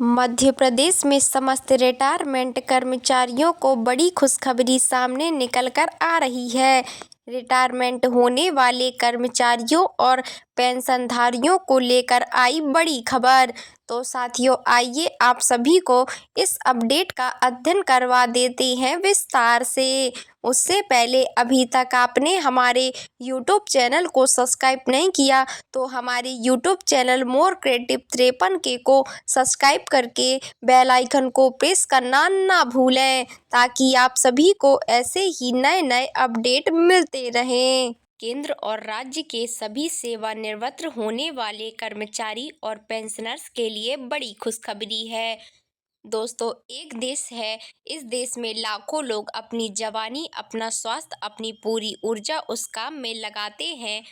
मध्य प्रदेश में समस्त रिटायरमेंट कर्मचारियों को बड़ी खुशखबरी सामने निकल कर आ रही है। रिटायरमेंट होने वाले कर्मचारियों और पेंशनधारियों को लेकर आई बड़ी खबर। तो साथियों, आइए आप सभी को इस अपडेट का अध्ययन करवा देते हैं विस्तार से। उससे पहले अभी तक आपने हमारे YouTube चैनल को सब्सक्राइब नहीं किया तो हमारे YouTube चैनल मोर क्रिएटिव 53 के को सब्सक्राइब करके बेल आइकन को प्रेस करना ना भूलें, ताकि आप सभी को ऐसे ही नए नए अपडेट मिलते रहें। केंद्र और राज्य के सभी सेवानिवृत्त होने वाले कर्मचारी और पेंशनर्स के लिए बड़ी खुशखबरी है। दोस्तों, एक देश है, इस देश में लाखों लोग अपनी जवानी, अपना स्वास्थ्य, अपनी पूरी ऊर्जा उस काम में लगाते हैं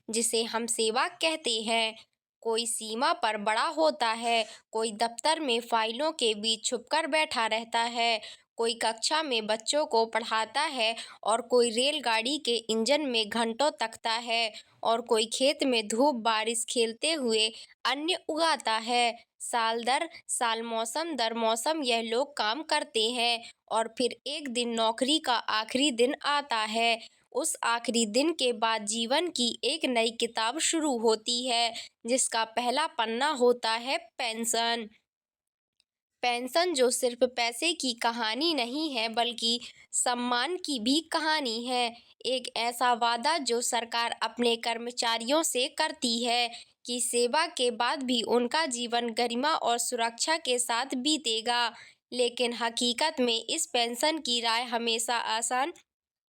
जिसे हम सेवा कहते हैं। कोई सीमा पर बड़ा होता है, कोई दफ्तर में फाइलों के बीच छुपकर बैठा रहता है, कोई कक्षा में बच्चों को पढ़ाता है और कोई रेलगाड़ी के इंजन में घंटों तकता है और कोई खेत में धूप बारिश खेलते हुए अन्न उगाता है। साल दर साल, मौसम दर मौसम यह लोग काम करते हैं और फिर एक दिन नौकरी का आखिरी दिन आता है। उस आखिरी दिन के बाद जीवन की एक नई किताब शुरू होती है, जिसका पहला पन्ना होता है पेंशन। पेंशन जो सिर्फ पैसे की कहानी नहीं है, बल्कि सम्मान की भी कहानी है। एक ऐसा वादा जो सरकार अपने कर्मचारियों से करती है कि सेवा के बाद भी उनका जीवन गरिमा और सुरक्षा के साथ बीतेगा। लेकिन हकीकत में इस पेंशन की राह हमेशा आसान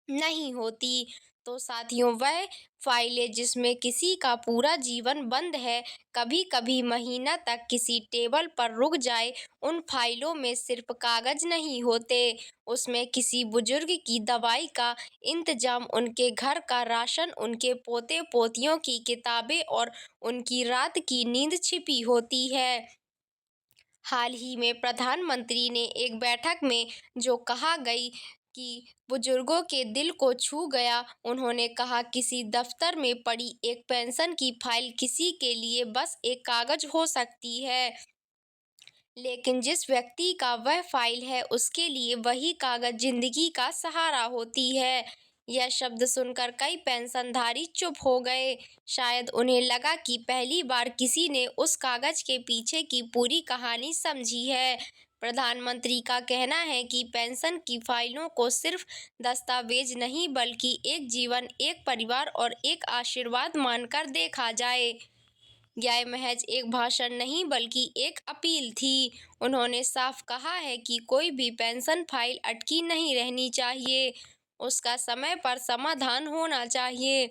नहीं होती। तो साथियों, वह फाइलें जिसमें किसी का पूरा जीवन बंद है, कभी कभी महीना तक किसी टेबल पर रुक जाए। उन फाइलों में सिर्फ कागज नहीं होते, उसमें किसी बुजुर्ग की दवाई का इंतजाम, उनके घर का राशन, उनके पोते पोतियों की किताबें और उनकी रात की नींद छिपी होती है। हाल ही में प्रधानमंत्री ने एक बैठक में जो कहा गई कि बुजुर्गों के दिल को छू गया। उन्होंने कहा, किसी दफ्तर में पड़ी एक पेंशन की फाइल किसी के लिए बस एक कागज हो सकती है, लेकिन जिस व्यक्ति का वह फाइल है, उसके लिए वही कागज जिंदगी का सहारा होती है। यह शब्द सुनकर कई पेंशनधारी चुप हो गए। शायद उन्हें लगा कि पहली बार किसी ने उस कागज के पीछे की पूरी कहानी समझी है। प्रधानमंत्री का कहना है कि पेंशन की फाइलों को सिर्फ दस्तावेज नहीं, बल्कि एक जीवन, एक परिवार और एक आशीर्वाद मानकर देखा जाए। यह महज एक भाषण नहीं, बल्कि एक अपील थी। उन्होंने साफ कहा है कि कोई भी पेंशन फाइल अटकी नहीं रहनी चाहिए, उसका समय पर समाधान होना चाहिए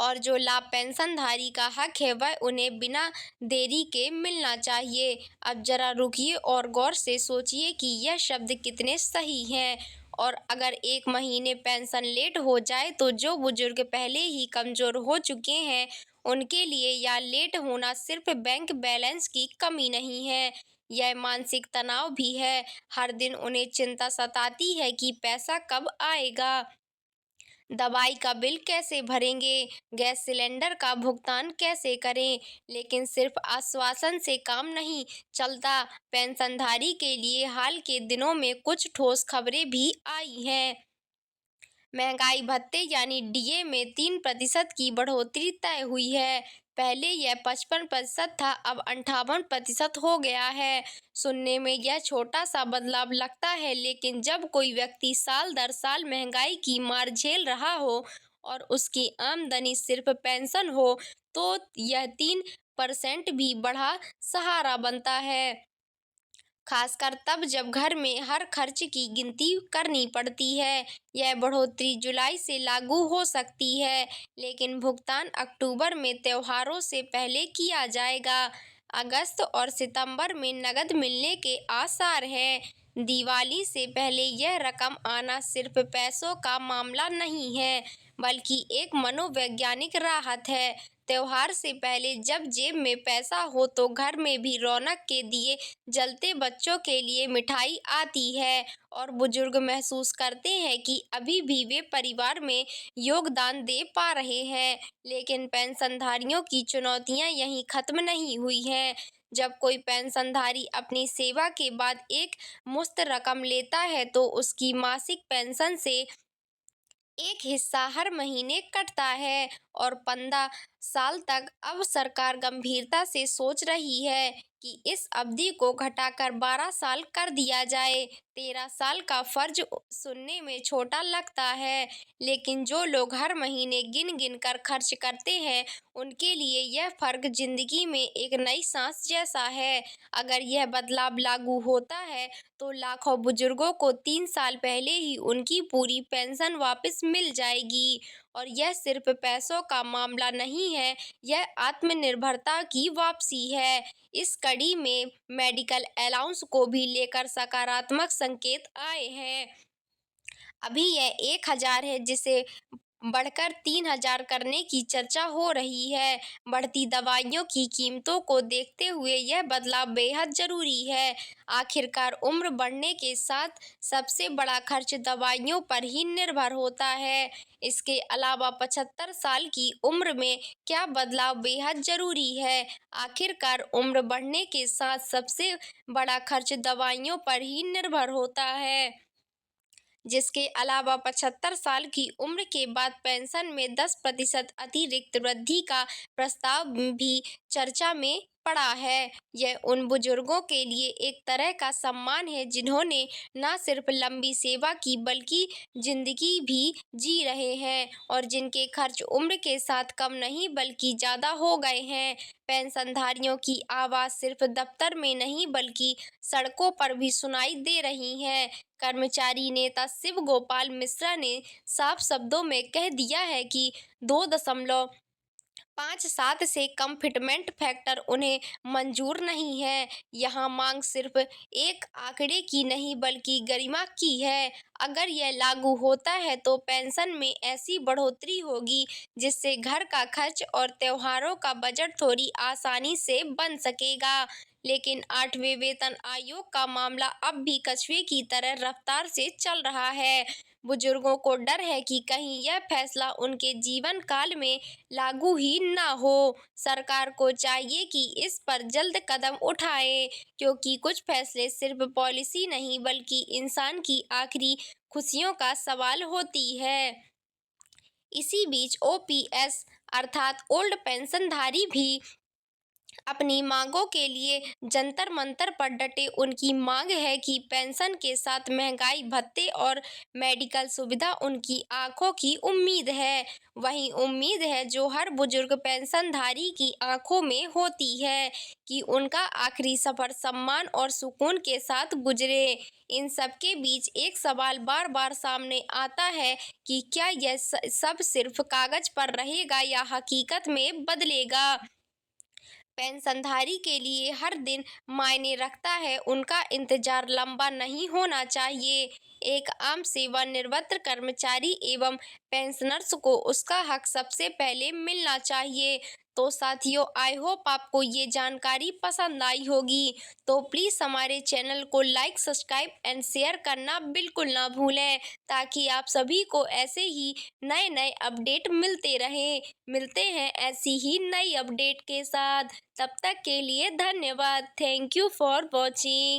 और जो लाभ पेंशनधारी का हक है, वह उन्हें बिना देरी के मिलना चाहिए। अब जरा रुकिए और गौर से सोचिए कि यह शब्द कितने सही हैं। और अगर एक महीने पेंशन लेट हो जाए तो जो बुजुर्ग पहले ही कमजोर हो चुके हैं, उनके लिए यह लेट होना सिर्फ बैंक बैलेंस की कमी नहीं है, यह मानसिक तनाव भी है। हर दिन उन्हें चिंता सताती है कि पैसा कब आएगा, दवाई का बिल कैसे भरेंगे, गैस सिलेंडर का भुगतान कैसे करें। लेकिन सिर्फ आश्वासन से काम नहीं चलता। पेंशनधारी के लिए हाल के दिनों में कुछ ठोस खबरें भी आई हैं। महंगाई भत्ते यानी डीए में 3% की बढ़ोतरी तय हुई है। पहले यह 55% था, अब 58% हो गया है। सुनने में यह छोटा सा बदलाव लगता है, लेकिन जब कोई व्यक्ति साल दर साल महंगाई की मार झेल रहा हो और उसकी आमदनी सिर्फ पेंशन हो, तो यह 3% भी बड़ा सहारा बनता है। खासकर तब जब घर में हर खर्च की गिनती करनी पड़ती है। यह बढ़ोतरी जुलाई से लागू हो सकती है, लेकिन भुगतान अक्टूबर में त्योहारों से पहले किया जाएगा। अगस्त और सितंबर में नकद मिलने के आसार हैं। दिवाली से पहले यह रकम आना सिर्फ पैसों का मामला नहीं है, बल्कि एक मनोवैज्ञानिक राहत है। त्योहार से पहले जब जेब में पैसा हो तो घर में भी रौनक के दिए जलते, बच्चों के लिए मिठाई आती है और बुजुर्ग महसूस करते हैं कि अभी भी वे परिवार में योगदान दे पा रहे हैं। लेकिन पेंशनधारियों की चुनौतियां यहीं खत्म नहीं हुई हैं। जब कोई पेंशनधारी अपनी सेवा के बाद एक मुश्त रकम लेता है तो उसकी मासिक पेंशन से एक हिस्सा हर महीने कटता है और 15 साल तक अब सरकार गंभीरता से सोच रही है कि इस अवधि को घटाकर 12 साल कर दिया जाए। 13 साल का फर्ज सुनने में छोटा लगता है, लेकिन जो लोग हर महीने गिन गिन कर खर्च करते हैं उनके लिए यह फर्क जिंदगी में एक नई सांस जैसा है। अगर यह बदलाव लागू होता है तो लाखों बुजुर्गों को 3 साल पहले ही उनकी पूरी पेंशन वापस मिल जाएगी। और यह सिर्फ पैसों का मामला नहीं है, यह आत्मनिर्भरता की वापसी है। इस कड़ी में मेडिकल अलाउंस को भी लेकर सकारात्मक संकेत आए हैं। अभी यह 1,000 है, जिसे बढ़कर 3,000 करने की चर्चा हो रही है। बढ़ती दवाइयों की कीमतों को देखते हुए यह बदलाव बेहद जरूरी है। आखिरकार उम्र बढ़ने के साथ सबसे बड़ा खर्च दवाइयों पर ही निर्भर होता है। इसके अलावा 75 साल की उम्र में क्या बदलाव बेहद जरूरी है। आखिरकार उम्र बढ़ने के साथ सबसे बड़ा खर्च दवाइयों पर ही निर्भर होता है, जिसके अलावा 75 साल की उम्र के बाद पेंशन में 10% अतिरिक्त वृद्धि का प्रस्ताव भी चर्चा में पड़ा है। यह उन बुजुर्गों के लिए एक तरह का सम्मान है जिन्होंने न सिर्फ लंबी सेवा की बल्कि जिंदगी भी जी रहे हैं और जिनके खर्च उम्र के साथ कम नहीं बल्कि ज्यादा हो गए हैं। पेंशनधारियों की आवाज सिर्फ दफ्तर में नहीं बल्कि सड़कों पर भी सुनाई दे रही है। कर्मचारी नेता शिव गोपाल मिश्रा ने साफ शब्दों में कह दिया है कि 2.57 से कम फिटमेंट फैक्टर उन्हें मंजूर नहीं है। यहाँ मांग सिर्फ एक आंकड़े की नहीं बल्कि गरिमा की है। अगर यह लागू होता है तो पेंशन में ऐसी बढ़ोतरी होगी जिससे घर का खर्च और त्योहारों का बजट थोड़ी आसानी से बन सकेगा। लेकिन 8वें वेतन आयोग का मामला अब भी कछुए की तरह रफ्तार से चल रहा है। बुजुर्गों को डर है कि कहीं यह फैसला उनके जीवन काल में लागू ही न हो। सरकार को चाहिए कि इस पर जल्द कदम उठाए, क्योंकि कुछ फैसले सिर्फ पॉलिसी नहीं बल्कि इंसान की आखिरी खुशियों का सवाल होती है। इसी बीच ओपीएस अर्थात ओल्ड पेंशनधारी भी अपनी मांगों के लिए जंतर मंतर पर डटे। उनकी मांग है कि पेंशन के साथ महंगाई भत्ते और मेडिकल सुविधा उनकी आंखों की उम्मीद है। वही उम्मीद है जो हर बुजुर्ग पेंशनधारी की आंखों में होती है कि उनका आखिरी सफर सम्मान और सुकून के साथ गुजरे। इन सब के बीच एक सवाल बार बार सामने आता है कि क्या यह सब सिर्फ कागज पर रहेगा या हकीकत में बदलेगा। पेंशनधारी के लिए हर दिन मायने रखता है, उनका इंतजार लंबा नहीं होना चाहिए। एक आम सेवानिवृत्त कर्मचारी एवं पेंशनर्स को उसका हक सबसे पहले मिलना चाहिए। तो साथियों, आई होप आपको ये जानकारी पसंद आई होगी। तो प्लीज़ हमारे चैनल को लाइक, सब्सक्राइब एंड शेयर करना बिल्कुल ना भूलें, ताकि आप सभी को ऐसे ही नए नए अपडेट मिलते रहें। मिलते हैं ऐसी ही नई अपडेट के साथ। तब तक के लिए धन्यवाद। Thank you for watching.